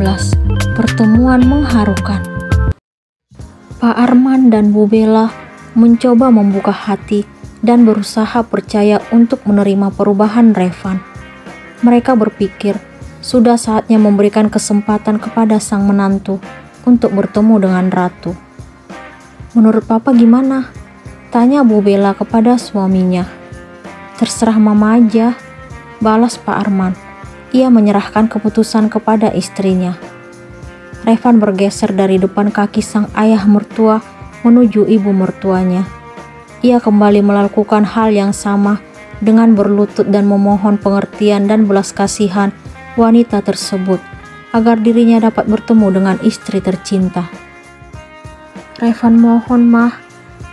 Pertemuan mengharukan. Pak Arman dan Bu Bella mencoba membuka hati dan berusaha percaya untuk menerima perubahan Revan. Mereka berpikir sudah saatnya memberikan kesempatan kepada sang menantu untuk bertemu dengan ratu. "Menurut Papa gimana?" tanya Bu Bella kepada suaminya. "Terserah Mama aja," balas Pak Arman. Ia menyerahkan keputusan kepada istrinya. Revan bergeser dari depan kaki sang ayah mertua menuju ibu mertuanya. Ia kembali melakukan hal yang sama dengan berlutut dan memohon pengertian dan belas kasihan wanita tersebut agar dirinya dapat bertemu dengan istri tercinta. "Revan mohon, Mah,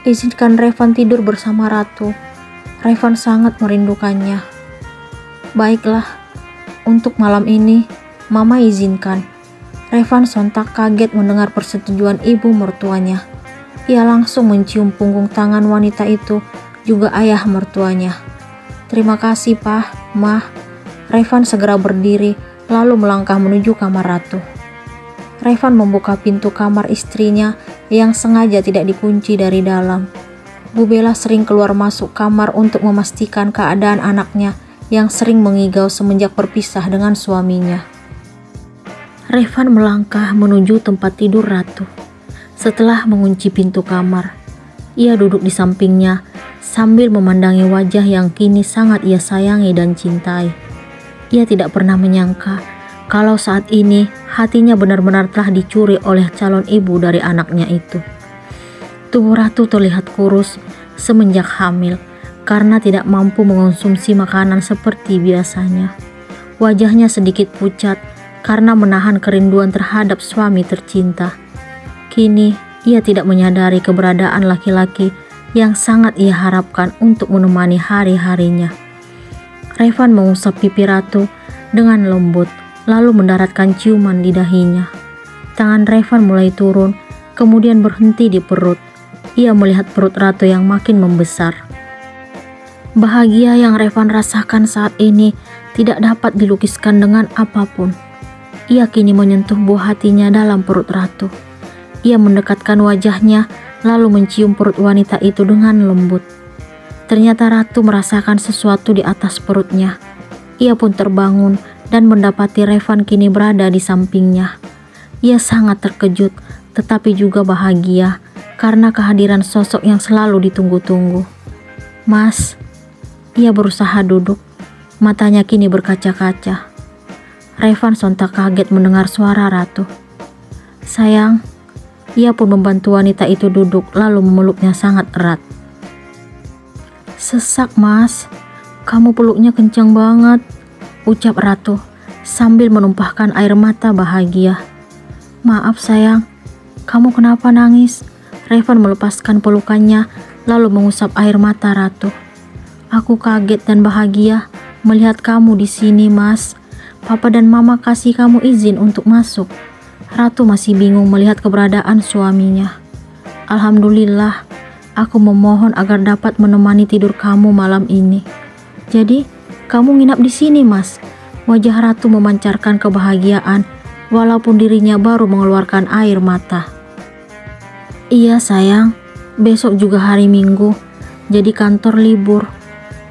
izinkan Revan tidur bersama Ratu. Revan sangat merindukannya." "Baiklah, untuk malam ini Mama izinkan." Revan sontak kaget mendengar persetujuan ibu mertuanya. Ia langsung mencium punggung tangan wanita itu, juga ayah mertuanya. "Terima kasih, Pak, Mah." Revan segera berdiri lalu melangkah menuju kamar Ratu. Revan membuka pintu kamar istrinya yang sengaja tidak dikunci dari dalam. Bu Bella sering keluar masuk kamar untuk memastikan keadaan anaknya yang sering mengigau semenjak berpisah dengan suaminya. Revan melangkah menuju tempat tidur Ratu. Setelah mengunci pintu kamar, ia duduk di sampingnya sambil memandangi wajah yang kini sangat ia sayangi dan cintai. Ia tidak pernah menyangka kalau saat ini hatinya benar-benar telah dicuri oleh calon ibu dari anaknya itu. Tubuh Ratu terlihat kurus semenjak hamil karena tidak mampu mengonsumsi makanan seperti biasanya. Wajahnya sedikit pucat karena menahan kerinduan terhadap suami tercinta. Kini ia tidak menyadari keberadaan laki-laki yang sangat ia harapkan untuk menemani hari-harinya. Revan mengusap pipi Ratu dengan lembut lalu mendaratkan ciuman di dahinya. Tangan Revan mulai turun kemudian berhenti di perut. Ia melihat perut Ratu yang makin membesar. Bahagia yang Revan rasakan saat ini tidak dapat dilukiskan dengan apapun. Ia kini menyentuh buah hatinya dalam perut Ratu. Ia mendekatkan wajahnya lalu mencium perut wanita itu dengan lembut. Ternyata Ratu merasakan sesuatu di atas perutnya. Ia pun terbangun dan mendapati Revan kini berada di sampingnya. Ia sangat terkejut tetapi juga bahagia karena kehadiran sosok yang selalu ditunggu-tunggu. "Mas." Ia berusaha duduk, matanya kini berkaca-kaca. Revan sontak kaget mendengar suara Ratu. "Sayang." Ia pun membantu wanita itu duduk lalu memeluknya sangat erat. "Sesak, Mas. Kamu peluknya kencang banget," ucap Ratu sambil menumpahkan air mata bahagia. "Maaf sayang, kamu kenapa nangis?" Revan melepaskan pelukannya lalu mengusap air mata Ratu. "Aku kaget dan bahagia melihat kamu di sini, Mas. Papa dan Mama kasih kamu izin untuk masuk." Ratu masih bingung melihat keberadaan suaminya. "Alhamdulillah, aku memohon agar dapat menemani tidur kamu malam ini." "Jadi, kamu nginap di sini, Mas?" Wajah Ratu memancarkan kebahagiaan walaupun dirinya baru mengeluarkan air mata. "Iya sayang, besok juga hari Minggu, jadi kantor libur.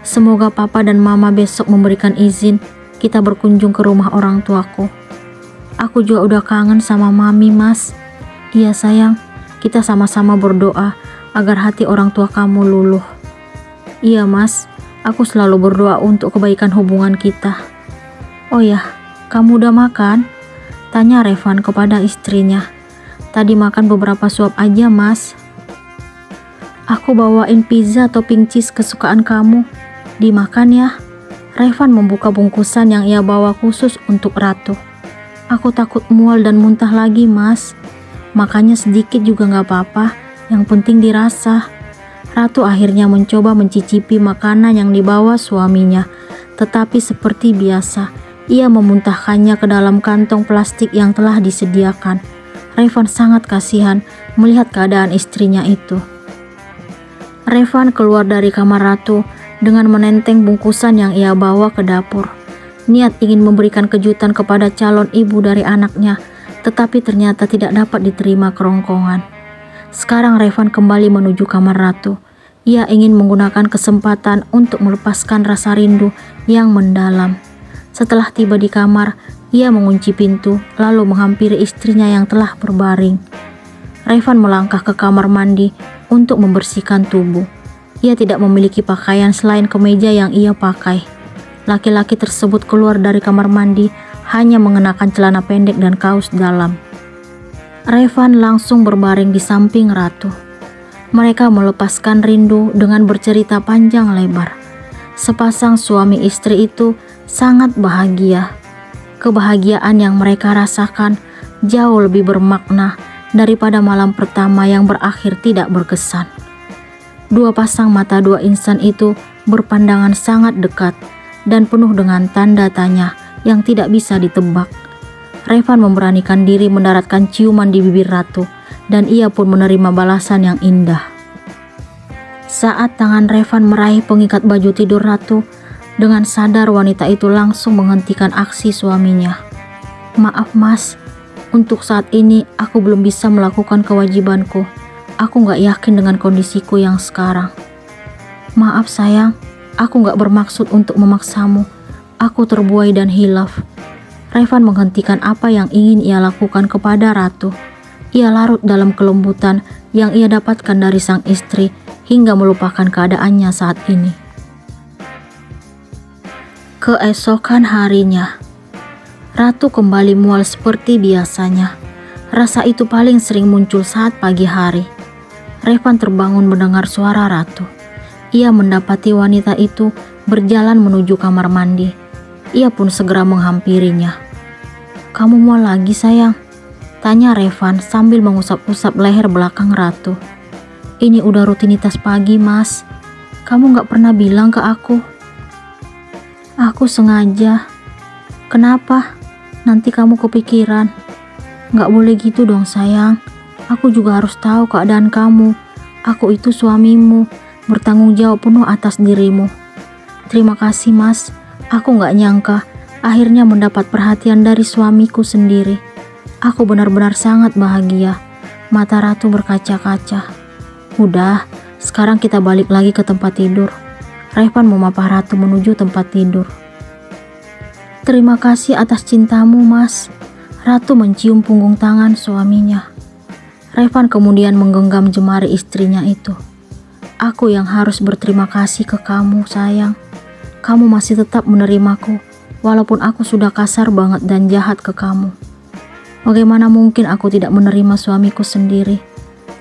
Semoga Papa dan Mama besok memberikan izin kita berkunjung ke rumah orang tuaku. Aku juga udah kangen sama Mami, Mas." "Iya sayang, kita sama-sama berdoa agar hati orang tua kamu luluh." "Iya Mas, aku selalu berdoa untuk kebaikan hubungan kita." "Oh ya, kamu udah makan?" tanya Revan kepada istrinya. "Tadi makan beberapa suap aja, Mas." "Aku bawain pizza topping cheese kesukaan kamu. Dimakan ya." Revan membuka bungkusan yang ia bawa khusus untuk Ratu. "Aku takut mual dan muntah lagi, Mas." "Makannya sedikit juga gak apa-apa, yang penting dirasa." Ratu akhirnya mencoba mencicipi makanan yang dibawa suaminya, tetapi seperti biasa, ia memuntahkannya ke dalam kantong plastik yang telah disediakan. Revan sangat kasihan melihat keadaan istrinya itu. Revan keluar dari kamar Ratu dengan menenteng bungkusan yang ia bawa ke dapur. niat ingin memberikan kejutan kepada calon ibu dari anaknya, tetapi ternyata tidak dapat diterima kerongkongan. Sekarang Revan kembali menuju kamar Ratu. Ia ingin menggunakan kesempatan untuk melepaskan rasa rindu yang mendalam. Setelah tiba di kamar, ia mengunci pintu lalu menghampiri istrinya yang telah berbaring. Revan melangkah ke kamar mandi untuk membersihkan tubuh. Ia tidak memiliki pakaian selain kemeja yang ia pakai. Laki-laki tersebut keluar dari kamar mandi hanya mengenakan celana pendek dan kaos dalam. Revan langsung berbaring di samping Ratu. Mereka melepaskan rindu dengan bercerita panjang lebar. Sepasang suami istri itu sangat bahagia. Kebahagiaan yang mereka rasakan jauh lebih bermakna daripada malam pertama yang berakhir tidak berkesan. Dua pasang mata dua insan itu berpandangan sangat dekat dan penuh dengan tanda tanya yang tidak bisa ditebak. Revan memberanikan diri mendaratkan ciuman di bibir Ratu dan ia pun menerima balasan yang indah. Saat tangan Revan meraih pengikat baju tidur Ratu, dengan sadar wanita itu langsung menghentikan aksi suaminya. "Maaf mas, untuk saat ini aku belum bisa melakukan kewajibanku. Aku gak yakin dengan kondisiku yang sekarang." "Maaf sayang, aku gak bermaksud untuk memaksamu. Aku terbuai dan hilaf." Revan menghentikan apa yang ingin ia lakukan kepada Ratu. Ia larut dalam kelembutan yang ia dapatkan dari sang istri hingga melupakan keadaannya saat ini. Keesokan harinya, Ratu kembali mual seperti biasanya. Rasa itu paling sering muncul saat pagi hari. Revan terbangun mendengar suara Ratu. Ia mendapati wanita itu berjalan menuju kamar mandi. Ia pun segera menghampirinya. "Kamu mual lagi sayang?" tanya Revan sambil mengusap-usap leher belakang Ratu. "Ini udah rutinitas pagi mas. Kamu gak pernah bilang ke aku." "Aku sengaja." "Kenapa? Nanti kamu kepikiran." "Gak boleh gitu dong sayang. Aku juga harus tahu keadaan kamu. Aku itu suamimu, bertanggung jawab penuh atas dirimu." "Terima kasih mas. Aku gak nyangka akhirnya mendapat perhatian dari suamiku sendiri. Aku benar-benar sangat bahagia." Mata Ratu berkaca-kaca. "Udah, sekarang kita balik lagi ke tempat tidur." Revan memapah Ratu menuju tempat tidur. "Terima kasih atas cintamu mas." Ratu mencium punggung tangan suaminya. Revan kemudian menggenggam jemari istrinya itu. "Aku yang harus berterima kasih ke kamu sayang. Kamu masih tetap menerimaku walaupun aku sudah kasar banget dan jahat ke kamu. Bagaimana mungkin aku tidak menerima suamiku sendiri?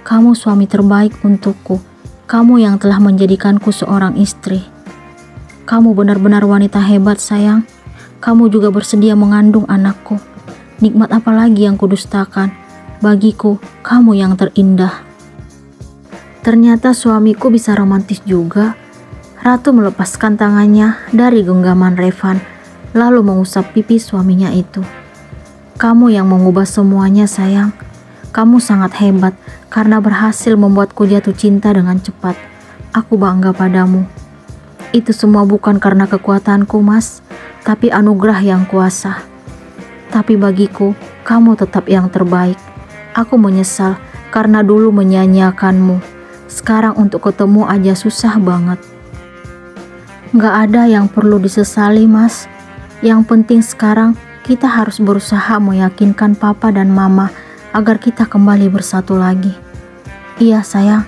Kamu suami terbaik untukku. Kamu yang telah menjadikanku seorang istri. Kamu benar-benar wanita hebat sayang. Kamu juga bersedia mengandung anakku. Nikmat apa lagi yang kudustakan? Bagiku, kamu yang terindah." Ternyata suamiku bisa romantis juga. Ratu melepaskan tangannya dari genggaman Revan, lalu mengusap pipi suaminya itu. "Kamu yang mengubah semuanya sayang. Kamu sangat hebat karena berhasil membuatku jatuh cinta dengan cepat. Aku bangga padamu. Itu semua bukan karena kekuatanku mas, tapi anugerah yang kuasa. Tapi bagiku, kamu tetap yang terbaik. Aku menyesal karena dulu menyanyiakanmu. Sekarang untuk ketemu aja susah banget." "Gak ada yang perlu disesali mas. Yang penting sekarang kita harus berusaha meyakinkan papa dan mama agar kita kembali bersatu lagi." "Iya sayang,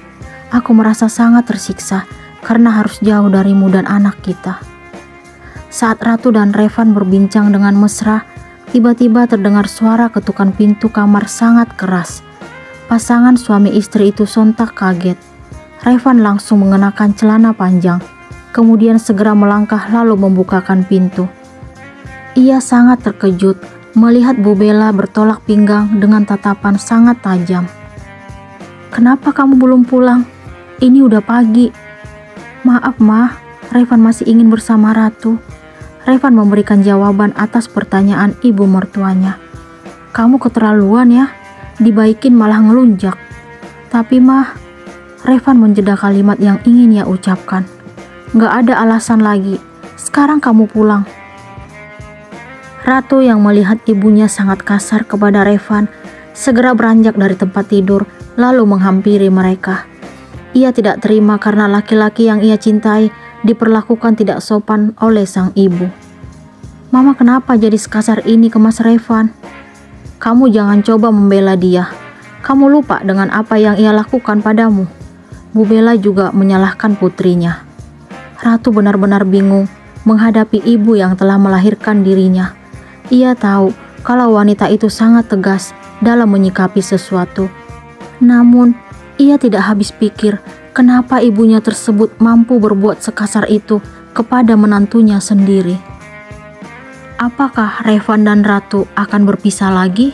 aku merasa sangat tersiksa karena harus jauh darimu dan anak kita." Saat Ratu dan Revan berbincang dengan mesra, tiba-tiba terdengar suara ketukan pintu kamar sangat keras. Pasangan suami istri itu sontak kaget. Revan langsung mengenakan celana panjang, kemudian segera melangkah lalu membukakan pintu. Ia sangat terkejut melihat Bu Bella bertolak pinggang dengan tatapan sangat tajam. "Kenapa kamu belum pulang? Ini udah pagi." "Maaf mah, Revan masih ingin bersama Ratu." Revan memberikan jawaban atas pertanyaan ibu mertuanya. "Kamu keterlaluan ya, dibaikin malah ngelunjak." "Tapi mah," Revan menjeda kalimat yang ingin ia ucapkan. "Gak ada alasan lagi, sekarang kamu pulang." Ratu yang melihat ibunya sangat kasar kepada Revan segera beranjak dari tempat tidur lalu menghampiri mereka. Ia tidak terima karena laki-laki yang ia cintai diperlakukan tidak sopan oleh sang ibu. "Mama kenapa jadi sekasar ini ke Mas Revan? Kamu jangan coba membela dia. Kamu lupa dengan apa yang ia lakukan padamu." Bu Bella juga menyalahkan putrinya. Ratu benar-benar bingung menghadapi ibu yang telah melahirkan dirinya. Ia tahu kalau wanita itu sangat tegas dalam menyikapi sesuatu. Namun, ia tidak habis pikir kenapa ibunya tersebut mampu berbuat sekasar itu kepada menantunya sendiri. Apakah Revan dan Ratu akan berpisah lagi?